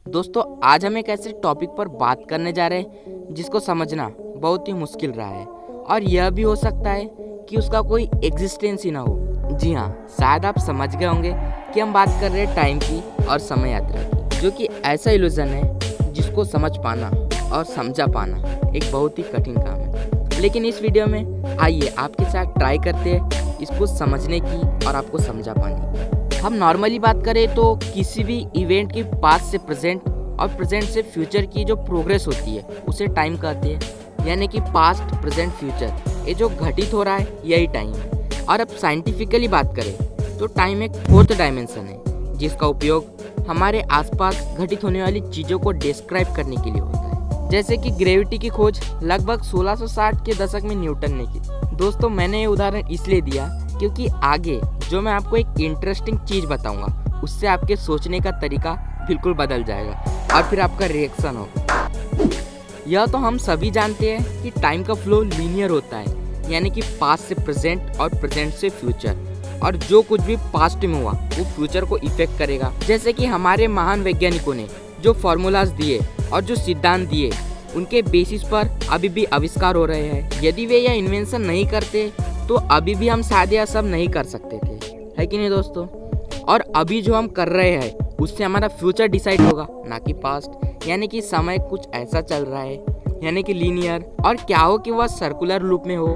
दोस्तों, आज हम एक ऐसे टॉपिक पर बात करने जा रहे हैं जिसको समझना बहुत ही मुश्किल रहा है और यह भी हो सकता है कि उसका कोई एग्जिस्टेंस ही ना हो। जी हाँ, शायद आप समझ गए होंगे कि हम बात कर रहे हैं टाइम की और समय यात्रा की, जो कि ऐसा इल्यूजन है जिसको समझ पाना और समझा पाना एक बहुत ही कठिन काम है। लेकिन इस वीडियो में आइए आपके साथ ट्राई करते हैं इसको समझने की और आपको समझा पाने की। हम नॉर्मली बात करें तो किसी भी इवेंट की पास्ट से प्रेजेंट और प्रेजेंट से फ्यूचर की जो प्रोग्रेस होती है उसे टाइम कहते हैं। यानी कि पास्ट, प्रेजेंट, फ्यूचर ये जो घटित हो रहा है यही टाइम है। और अब साइंटिफिकली बात करें तो टाइम एक फोर्थ डायमेंशन है जिसका उपयोग हमारे आसपास घटित होने वाली चीज़ों को डिस्क्राइब करने के लिए होता है। जैसे कि ग्रेविटी की खोज लगभग 1660 के दशक में न्यूटन ने की। दोस्तों, मैंने ये उदाहरण इसलिए दिया क्योंकि आगे जो मैं आपको एक इंटरेस्टिंग चीज़ बताऊंगा उससे आपके सोचने का तरीका बिल्कुल बदल जाएगा और फिर आपका रिएक्शन होगा। यह तो हम सभी जानते हैं कि टाइम का फ्लो लीनियर होता है, यानी कि पास्ट से प्रेजेंट और प्रेजेंट से फ्यूचर, और जो कुछ भी पास्ट में हुआ वो फ्यूचर को इफेक्ट करेगा। जैसे कि हमारे महान वैज्ञानिकों ने जो फॉर्मूलाज दिए और जो सिद्धांत दिए उनके बेसिस पर अभी भी आविष्कार हो रहे हैं। यदि वे यह इन्वेंशन नहीं करते तो अभी भी हम शायद यह सब नहीं कर सकते थे, है कि नहीं दोस्तों। और अभी जो हम कर रहे हैं उससे हमारा फ्यूचर डिसाइड होगा, ना कि पास्ट। यानी कि समय कुछ ऐसा चल रहा है, यानी कि लीनियर। और क्या हो कि वह सर्कुलर लूप में हो,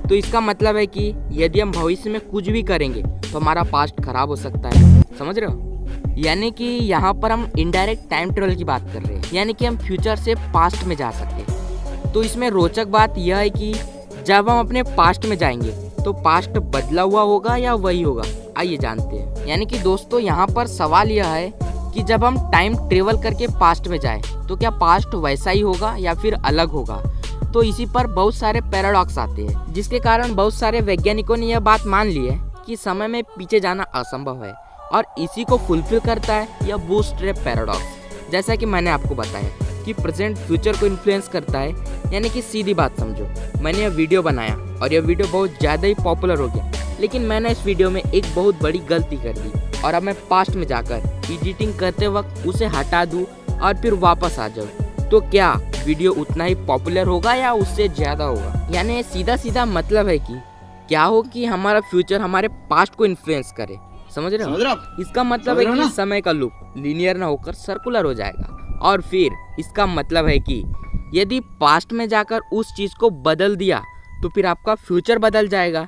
तो इसका मतलब है कि यदि हम भविष्य में कुछ भी करेंगे तो हमारा पास्ट खराब हो सकता है। समझ रहे हो? यानी कि यहाँ पर हम इनडायरेक्ट टाइम ट्रेवल की बात कर रहे हैं, यानी कि हम फ्यूचर से पास्ट में जा सकते हैं। तो इसमें रोचक बात यह है कि जब हम अपने पास्ट में जाएंगे तो पास्ट बदला हुआ होगा या वही होगा, आइए जानते हैं। यानी कि दोस्तों, यहाँ पर सवाल यह है कि जब हम टाइम ट्रेवल करके पास्ट में जाएं तो क्या पास्ट वैसा ही होगा या फिर अलग होगा। तो इसी पर बहुत सारे पैराडॉक्स आते हैं, जिसके कारण बहुत सारे वैज्ञानिकों ने यह बात मान ली है कि समय में पीछे जाना असंभव है, और इसी को फुलफिल करता है यह बूटस्ट्रैप पैराडॉक्स। जैसा कि मैंने आपको बताया कि प्रेजेंट फ्यूचर को इन्फ्लुएंस करता है। यानी कि सीधी बात समझो, मैंने यह वीडियो बनाया और यह वीडियो बहुत ज़्यादा ही पॉपुलर हो गया, लेकिन मैंने इस वीडियो में एक बहुत बड़ी गलती कर दी और अब मैं पास्ट में जाकर एडिटिंग करते वक्त उसे हटा दूँ और फिर वापस आ जाऊँ, तो क्या वीडियो उतना ही पॉपुलर होगा या उससे ज़्यादा होगा। यानी सीधा सीधा मतलब है कि क्या हो कि हमारा फ्यूचर हमारे पास्ट को इन्फ्लुएंस करे। समझ रहे हो? इसका मतलब है कि समय का लूप लीनियर ना होकर सर्कुलर हो जाएगा। और फिर इसका मतलब है कि यदि पास्ट में जाकर उस चीज़ को बदल दिया तो फिर आपका फ्यूचर बदल जाएगा।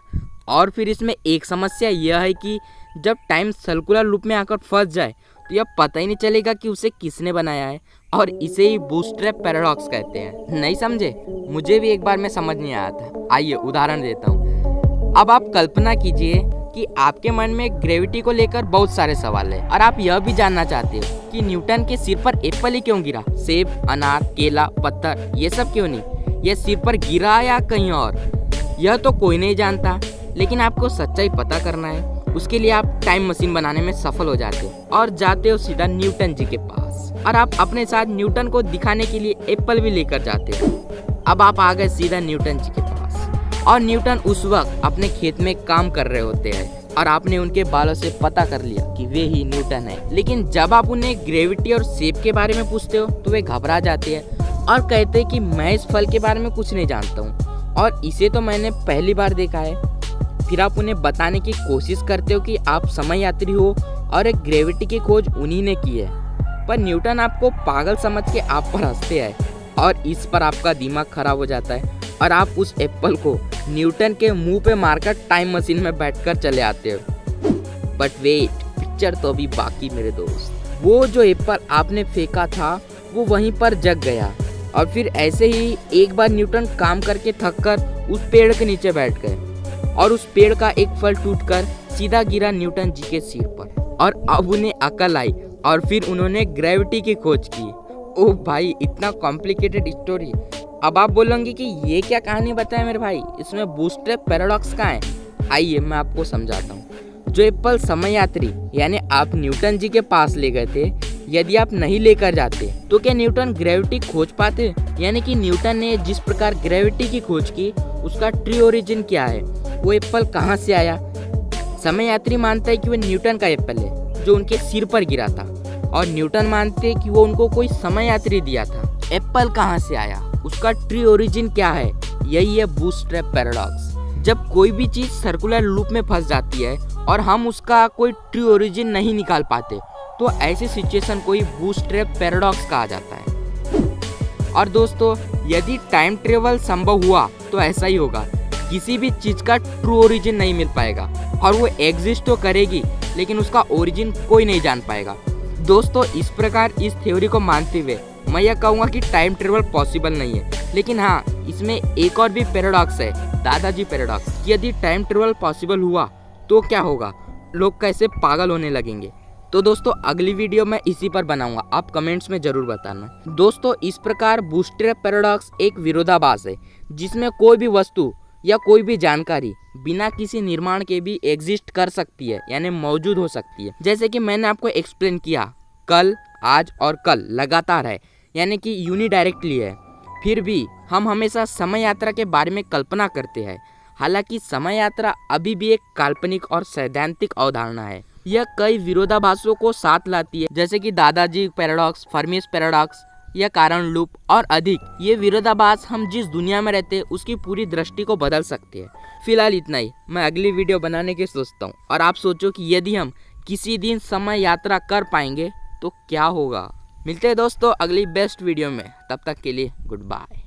और फिर इसमें एक समस्या यह है कि जब टाइम सर्कुलर लूप में आकर फंस जाए तो यह पता ही नहीं चलेगा कि उसे किसने बनाया है, और इसे ही बूटस्ट्रैप पैराडॉक्स कहते हैं। नहीं समझे? मुझे भी एक बार में समझ नहीं आया था। आइए उदाहरण देता हूँ। अब आप कल्पना कीजिए कि आपके मन में ग्रेविटी को लेकर बहुत सारे सवाल है और आप यह भी जानना चाहते हो कि न्यूटन के सिर पर एप्पल ही क्यों गिरा, सेब, अनार, केला, पत्थर ये सब क्यों नहीं, यह सिर पर गिरा या कहीं और। यह तो कोई नहीं जानता, लेकिन आपको सच्चाई पता करना है। उसके लिए आप टाइम मशीन बनाने में सफल हो जाते हो और जाते हो सीधा न्यूटन जी के पास, और आप अपने साथ न्यूटन को दिखाने के लिए एप्पल भी लेकर जाते हो। अब आप आ गए सीधा न्यूटन जी के पास, और न्यूटन उस वक्त अपने खेत में काम कर रहे होते हैं और आपने उनके बालों से पता कर लिया कि वे ही न्यूटन है। लेकिन जब आप उन्हें ग्रेविटी और शेप के बारे में पूछते हो तो वे घबरा जाते हैं और कहते हैं कि मैं इस फल के बारे में कुछ नहीं जानता हूँ और इसे तो मैंने पहली बार देखा है। फिर आप उन्हें बताने की कोशिश करते हो कि आप समय यात्री हो और एक ग्रेविटी की खोज उन्हीं ने की है, पर न्यूटन आपको पागल समझ के आप पर हंसते हैं और इस पर आपका दिमाग खराब हो जाता है और आप उस एप्पल को न्यूटन के मुंह पे मारकर टाइम मशीन में बैठकर चले आते हो। बट वेट, पिक्चर तो अभी बाकी मेरे दोस्त। वो जो एप्पल आपने फेंका था वो वहीं पर जग गया, और फिर ऐसे ही एक बार न्यूटन काम करके थककर उस पेड़ के नीचे बैठ गए और उस पेड़ का एक फल टूटकर सीधा गिरा न्यूटन जी के सिर पर, और अब उन्हें अकल आई और फिर उन्होंने ग्रेविटी की खोज की। ओह भाई, इतना कॉम्प्लिकेटेड स्टोरी। अब आप बोलेंगे कि ये क्या कहानी बताए मेरे भाई, इसमें बूटस्ट्रैप पैराडॉक्स कहाँ है। आइए मैं आपको समझाता हूँ। जो एप्पल समय यात्री यानी आप न्यूटन जी के पास ले गए थे, यदि आप नहीं लेकर जाते तो क्या न्यूटन ग्रेविटी खोज पाते। यानी कि न्यूटन ने जिस प्रकार ग्रेविटी की खोज की उसका ट्री ओरिजिन क्या है, वो एप्पल कहाँ से आया। समय यात्री मानता है कि वो न्यूटन का एप्पल है जो उनके सिर पर गिरा था, और न्यूटन मानते कि वो उनको कोई समय यात्री दिया था। एप्पल कहाँ से आया, उसका ट्री ओरिजिन क्या है, यही है बूटस्ट्रैप पैराडॉक्स। जब कोई भी चीज़ सर्कुलर लूप में फंस जाती है और हम उसका कोई ट्री ओरिजिन नहीं निकाल पाते, तो ऐसी सिचुएशन को ही बूटस्ट्रैप पैराडॉक्स कहा जाता है। और दोस्तों, यदि टाइम ट्रेवल संभव हुआ तो ऐसा ही होगा, किसी भी चीज़ का ट्रू ओरिजिन नहीं मिल पाएगा और वो एग्जिस्ट तो करेगी लेकिन उसका ओरिजिन कोई नहीं जान पाएगा। दोस्तों, इस प्रकार इस थ्योरी को मानते हुए मैं यह कहूँगा कि टाइम ट्रेवल पॉसिबल नहीं है, लेकिन हाँ, इसमें एक और भी पैराडॉक्स है, दादाजी पैराडॉक्स। यदि टाइम ट्रेवल पॉसिबल हुआ तो क्या होगा, लोग कैसे पागल होने लगेंगे। तो दोस्तों, अगली वीडियो मैं इसी पर बनाऊंगा, आप कमेंट्स में जरूर बताना। दोस्तों, इस प्रकार बूटस्ट्रैप पैराडॉक्स एक विरोधाभास है जिसमें कोई भी वस्तु या कोई भी जानकारी बिना किसी निर्माण के भी एग्जिस्ट कर सकती है, यानी मौजूद हो सकती है। जैसे कि मैंने आपको एक्सप्लेन किया, कल, आज और कल लगातार है, यानी कि यूनिडायरेक्टली है। फिर भी हम हमेशा समय यात्रा के बारे में कल्पना करते हैं। हालांकि समय यात्रा अभी भी एक काल्पनिक और सैद्धांतिक अवधारणा है। यह कई विरोधाभासों को साथ लाती है, जैसे कि दादाजी पैराडॉक्स, फर्मीस पैराडॉक्स या कारण लूप और अधिक। ये विरोधाभास हम जिस दुनिया में रहते हैं उसकी पूरी दृष्टि को बदल सकते हैं। फिलहाल इतना ही, मैं अगली वीडियो बनाने की सोचता हूँ। और आप सोचो कि यदि हम किसी दिन समय यात्रा कर पाएंगे तो क्या होगा। मिलते हैं दोस्तों अगली बेस्ट वीडियो में, तब तक के लिए गुड बाय।